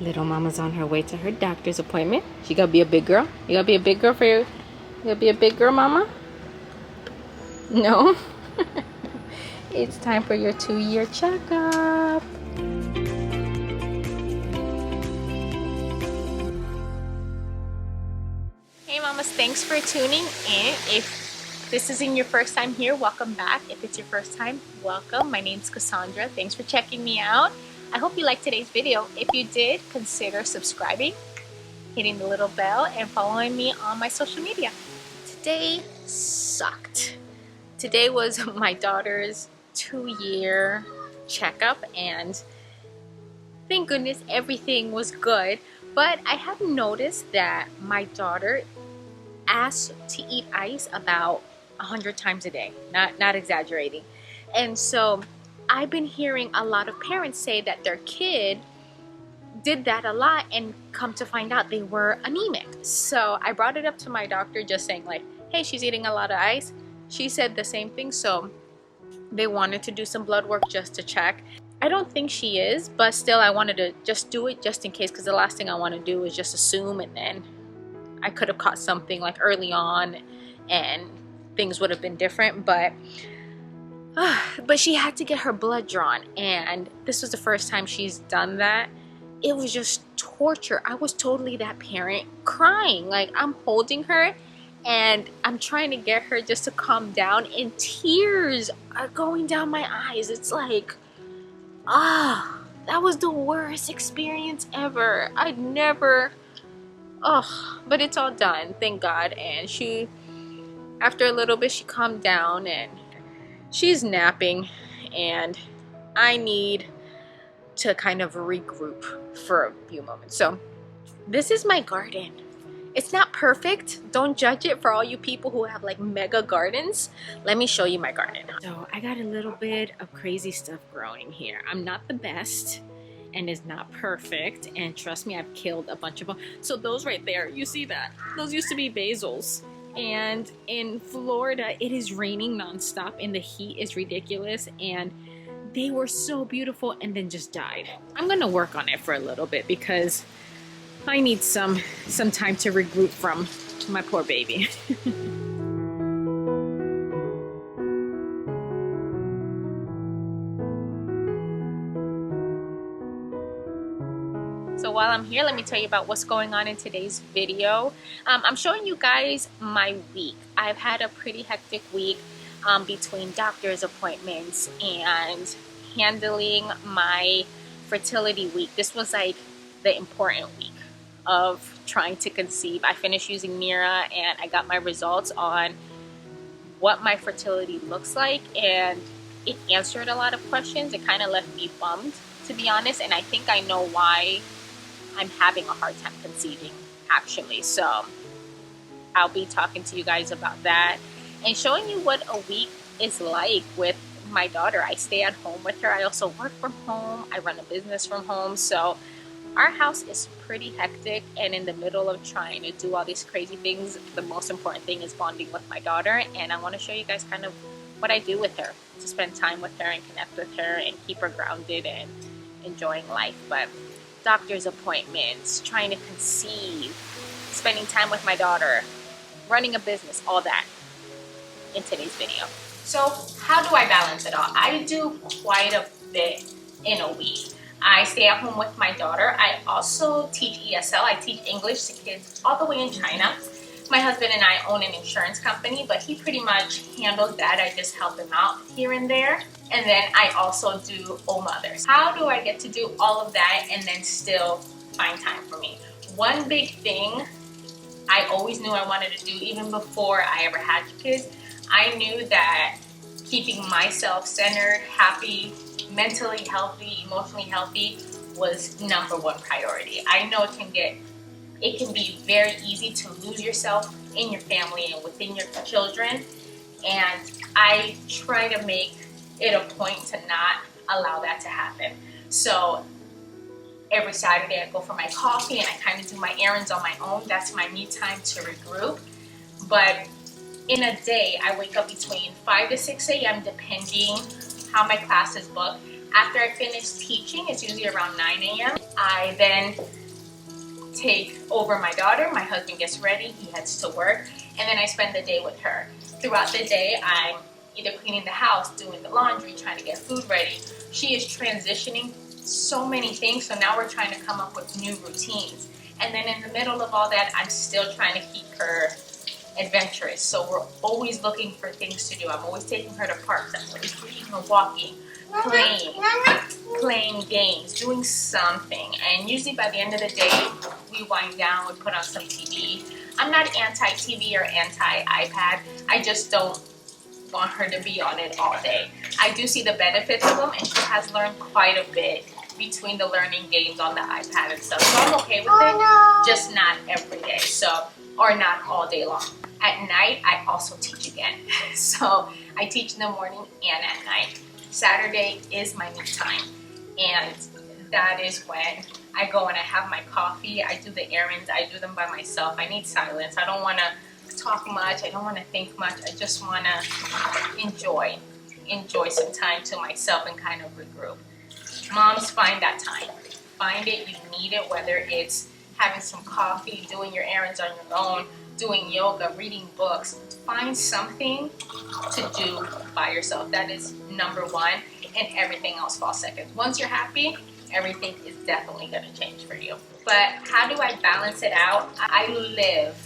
Little mama's on her way to her doctor's appointment. She gotta be a big girl. You gotta be a big girl for you gotta be a big girl, mama? No? It's time for your 2-year checkup. Hey mamas, thanks for tuning in. If this isn't your first time here, welcome back. If it's your first time, welcome. My name's Kasandra. Thanks for checking me out. I hope you liked today's video. If you did, consider subscribing, hitting the little bell, and following me on my social media. Today sucked. Today was my daughter's 2-year checkup, and thank goodness everything was good. But I have noticed that my daughter asks to eat ice about 100 times a day, not exaggerating. And so I've been hearing a lot of parents say that their kid did that a lot and come to find out they were anemic. So I brought it up to my doctor, just saying like, hey, she's eating a lot of ice. She said the same thing, so they wanted to do some blood work just to check. I don't think she is, but still I wanted to just do it just in case, because the last thing I want to do is just assume, and then I could have caught something like early on and things would have been different. But she had to get her blood drawn, and this was the first time she's done that. It was just torture. I was totally that parent crying. Like, I'm holding her and I'm trying to get her just to calm down, and tears are going down my eyes. It's like, that was the worst experience ever. I'd never, but it's all done, thank God. And she, after a little bit, she calmed down and she's napping, and I need to kind of regroup for a few moments. So this is my garden. It's not perfect. Don't judge it for all you people who have like mega gardens. Let me show you my garden. So I got a little bit of crazy stuff growing here. I'm not the best and it's not perfect. And trust me, I've killed a bunch of them. So those right there, you see that? Those used to be basils. And in Florida, it is raining nonstop and the heat is ridiculous. And they were so beautiful and then just died. I'm gonna work on it for a little bit because I need some time to regroup from my poor baby. So while I'm here, let me tell you about what's going on in today's video. I'm showing you guys my week. I've had a pretty hectic week between doctor's appointments and handling my fertility week. This was like the important week of trying to conceive. I finished using Mira and I got my results on what my fertility looks like, and it answered a lot of questions. It kind of left me bummed, to be honest, and I think I know why I'm having a hard time conceiving actually. So I'll be talking to you guys about that and showing you what a week is like with my daughter. I stay at home with her. I also work from home. I run a business from home. So our house is pretty hectic, and in the middle of trying to do all these crazy things, the most important thing is bonding with my daughter. And I want to show you guys kind of what I do with her, to spend time with her and connect with her and keep her grounded and enjoying life. But doctor's appointments, trying to conceive, spending time with my daughter, running a business, all that in today's video. So how do I balance it all? I do quite a bit in a week. I stay at home with my daughter. I also teach ESL. I teach English to kids all the way in China. My husband and I own an insurance company, but he pretty much handles that. I just help him out here and there. And then I also do O Mothers. How do I get to do all of that and then still find time for me? One big thing I always knew I wanted to do, even before I ever had kids, I knew that keeping myself centered, happy, mentally healthy, emotionally healthy was #1 priority. I know it can be very easy to lose yourself in your family and within your children, and I try to make it a point to not allow that to happen. So every Saturday I go for my coffee and I kind of do my errands on my own. That's my me time to regroup. But in a day, I wake up between 5 to 6 a.m. depending how my class is booked. After I finish teaching, it's usually around 9 a.m. I then take over my daughter. My husband gets ready, he heads to work, and then I spend the day with her. Throughout the day, I'm either cleaning the house, doing the laundry, trying to get food ready. She is transitioning so many things, so now we're trying to come up with new routines. And then in the middle of all that, I'm still trying to keep her adventurous. So we're always looking for things to do. I'm always taking her to parks. I'm always taking her walking, playing games, doing something. And usually by the end of the day, we wind down, we put on some TV. I'm not anti-TV or anti-iPad. I just don't want her to be on it all day. I do see the benefits of them, and she has learned quite a bit between the learning games on the iPad and stuff. So I'm okay with it, just not every day, so, or not all day long. At night, I also teach again. So I teach in the morning and at night. Saturday is my me time, and that is when I go and I have my coffee, I do the errands, I do them by myself. I need silence. I don't want to talk much, I don't want to think much. I just want to enjoy some time to myself and kind of regroup. Moms, find that time. Find it, you need it, whether it's having some coffee, doing your errands on your own, doing yoga, reading books. Find something to do by yourself. That is number one, and everything else falls second. Once you're happy, everything is definitely going to change for you. But how do I balance it out? I live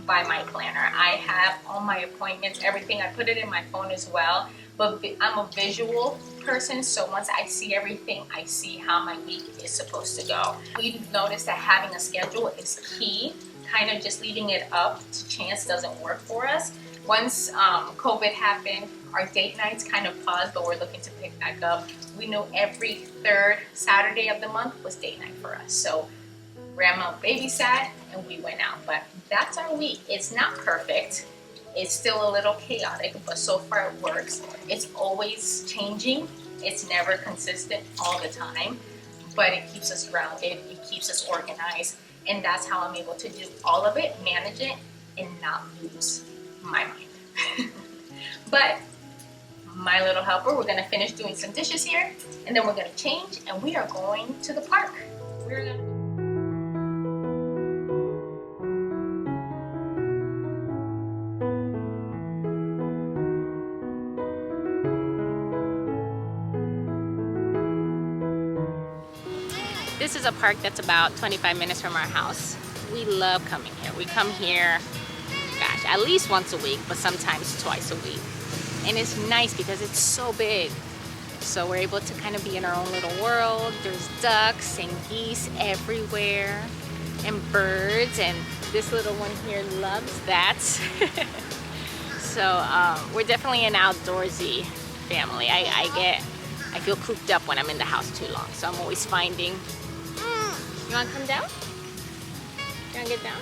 by my planner. I have all my appointments, everything. I put it in my phone as well, but I'm a visual person, so once I see everything, I see how my week is supposed to go. We've noticed that having a schedule is key. Kind of just leaving it up to chance doesn't work for us. Once COVID happened, our date nights kind of paused, but we're looking to pick back up. We knew every third Saturday of the month was date night for us. So grandma babysat and we went out, but that's our week. It's not perfect. It's still a little chaotic, but so far it works. It's always changing. It's never consistent all the time, but it keeps us grounded. It keeps us organized. And that's how I'm able to do all of it, manage it, and not lose my mind. But my little helper, we're gonna finish doing some dishes here, and then we're gonna change, and we are going to the park. We're gonna... This is a park that's about 25 minutes from our house. We love coming here. We come here, gosh, at least once a week, but sometimes twice a week. And it's nice because it's so big. So we're able to kind of be in our own little world. There's ducks and geese everywhere and birds, and this little one here loves that. So we're definitely an outdoorsy family. I feel cooped up when I'm in the house too long, so I'm always finding. You want to come down? You want to get down?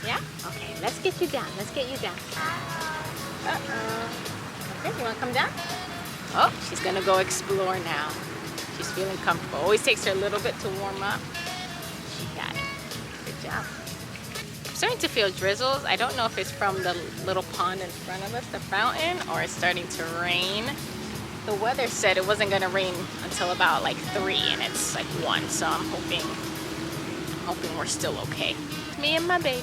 Yeah? Okay, let's get you down. Let's get you down. Uh-oh. Okay, you want to come down? Oh, she's going to go explore now. She's feeling comfortable. Always takes her a little bit to warm up. She got it. Good job. I'm starting to feel drizzles. I don't know if it's from the little pond in front of us, the fountain, or it's starting to rain. The weather said it wasn't gonna rain until about like 3, and it's like 1, so I'm hoping we're still okay. Me and my baby.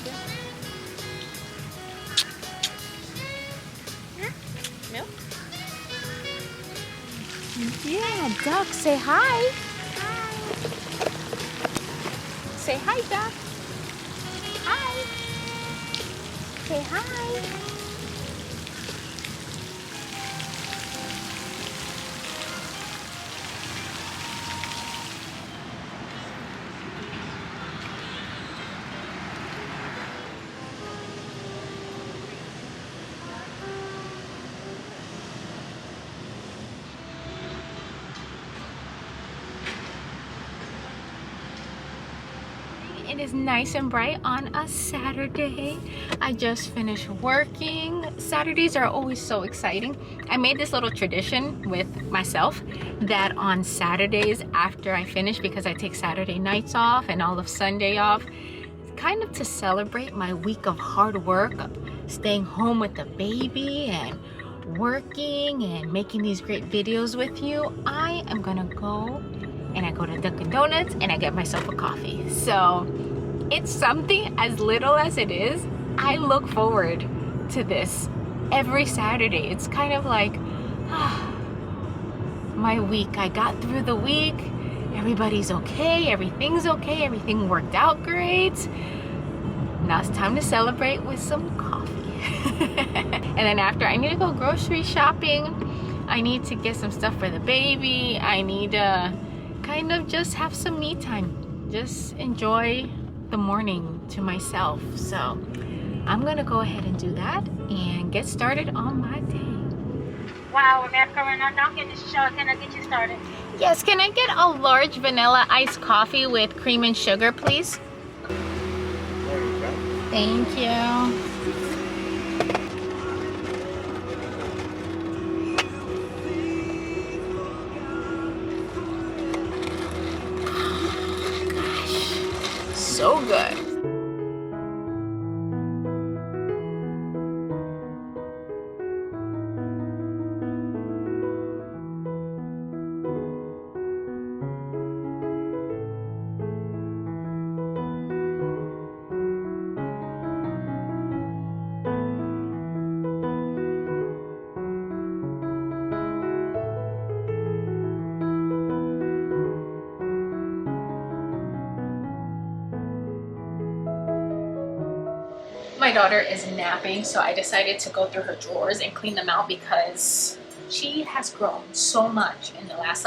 Milk? Yeah, duck, say hi. Hi. Say hi, duck. Hi. Say hi. It is nice and bright on a Saturday. I just finished working. Saturdays are always so exciting. I made this little tradition with myself that on Saturdays after I finish, because I take Saturday nights off and all of Sunday off, kind of to celebrate my week of hard work, of staying home with the baby and working and making these great videos with you, I am gonna go and I go to Dunkin' Donuts and I get myself a coffee. So it's something as little as it is. I look forward to this every Saturday. It's kind of like my week. I got through the week. Everybody's okay. Everything's okay. Everything worked out great. Now it's time to celebrate with some coffee. And then after, I need to go grocery shopping. I need to get some stuff for the baby. I need to kind of just have some me time. Just enjoy the morning to myself. So I'm gonna go ahead and do that and get started on my day. Wow, America right now. Don't get this show. Can I get you started? Yes, can I get a large vanilla iced coffee with cream and sugar, please? There you go. Thank you. Gosh, so good. My daughter is napping, so I decided to go through her drawers and clean them out because she has grown so much in the last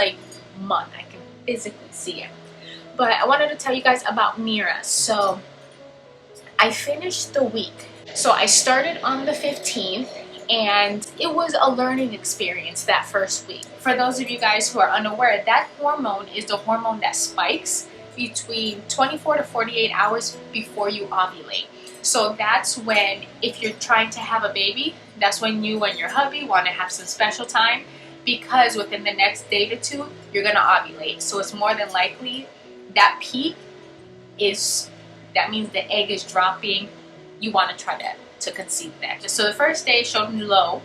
month. I can physically see it. But I wanted to tell you guys about Mira. So I finished the week. So I started on the 15th and it was a learning experience that first week. For those of you guys who are unaware, that hormone is the hormone that spikes between 24 to 48 hours before you ovulate. So that's when, if you're trying to have a baby, that's when you and your hubby want to have some special time, because within the next day to two, you're going to ovulate. So it's more than likely that peak that means the egg is dropping. You want to try to conceive that. So the first day showed low,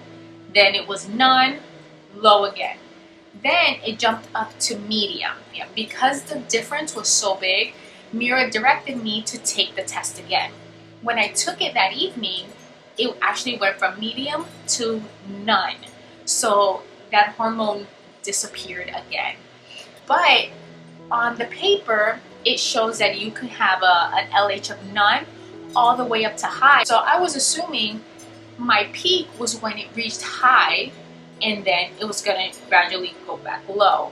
then it was none, low again. Then it jumped up to medium. Yeah, because the difference was so big, Mira directed me to take the test again. When I took it that evening, it actually went from medium to none. So that hormone disappeared again. But on the paper, it shows that you can have an LH of none all the way up to high. So I was assuming my peak was when it reached high and then it was gonna gradually go back low.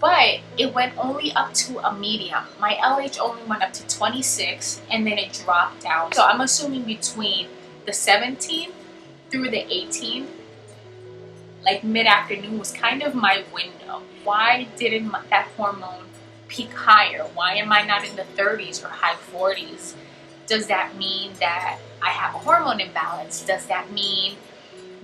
But it went only up to a medium. My LH only went up to 26 and then it dropped down. So I'm assuming between the 17th through the 18th, like mid-afternoon, was kind of my window. Why didn't that hormone peak higher? Why am I not in the 30s or high 40s? Does that mean that I have a hormone imbalance? Does that mean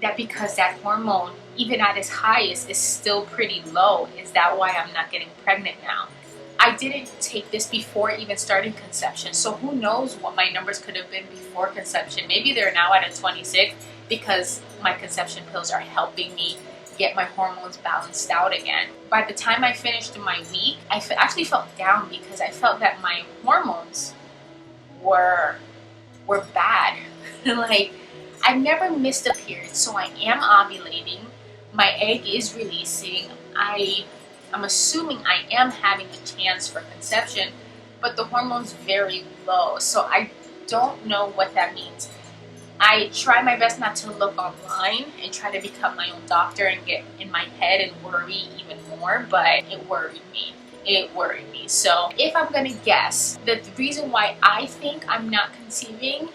that because that hormone, even at its highest, is still pretty low? Is that why I'm not getting pregnant now? I didn't take this before even starting conception, so who knows what my numbers could have been before conception. Maybe they're now at a 26 because my conception pills are helping me get my hormones balanced out again. By the time I finished my week, I actually felt down because I felt that my hormones were bad. Like, I've never missed a period, so I am ovulating. My egg is releasing. I'm assuming I am having a chance for conception, but the hormone's very low, so I don't know what that means. I try my best not to look online and try to become my own doctor and get in my head and worry even more, but it worried me. It worried me. So if I'm gonna guess, the reason why I think I'm not conceiving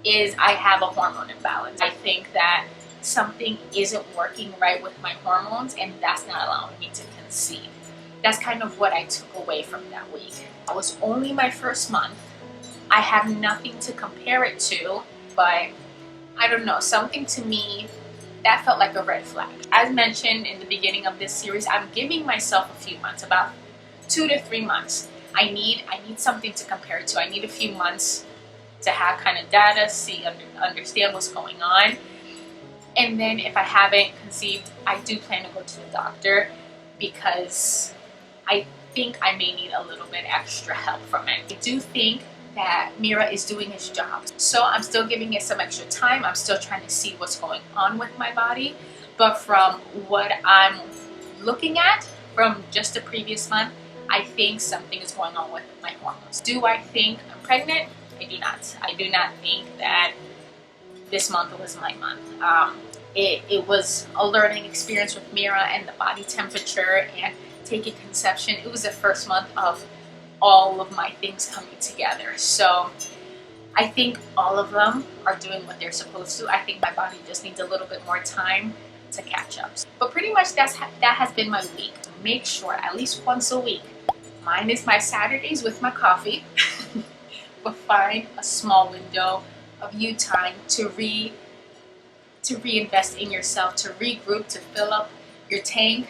is I have a hormone imbalance. I think that something isn't working right with my hormones and that's not allowing me to conceive. That's kind of what I took away from that week. It was only my first month. I have nothing to compare it to, but I don't know, something to me that felt like a red flag. As mentioned in the beginning of this series, I'm giving myself a few months, about 2 to 3 months. I need something to compare it to. I need a few months to have kind of data, understand what's going on. And then if I haven't conceived, I do plan to go to the doctor because I think I may need a little bit extra help from it. I do think that Mira is doing his job. So I'm still giving it some extra time. I'm still trying to see what's going on with my body. But from what I'm looking at from just the previous month, I think something is going on with my hormones. Do I think I'm pregnant? I do not. I do not think that this month was my month. It was a learning experience with Mira and the body temperature and taking conception. It was the first month of all of my things coming together. So I think all of them are doing what they're supposed to. I think my body just needs a little bit more time to catch up. But pretty much that has been my week. Make sure at least once a week, mine is my Saturdays with my coffee, but find a small window of you time to reinvest in yourself, to regroup, to fill up your tank,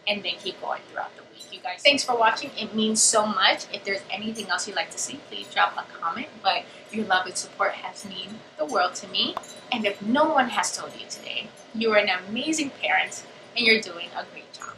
and then keep going throughout the week. You guys, thanks for watching. It means so much. If there's anything else you'd like to see, please drop a comment. But your love and support has mean the world to me. And if no one has told you today, you are an amazing parent and you're doing a great job.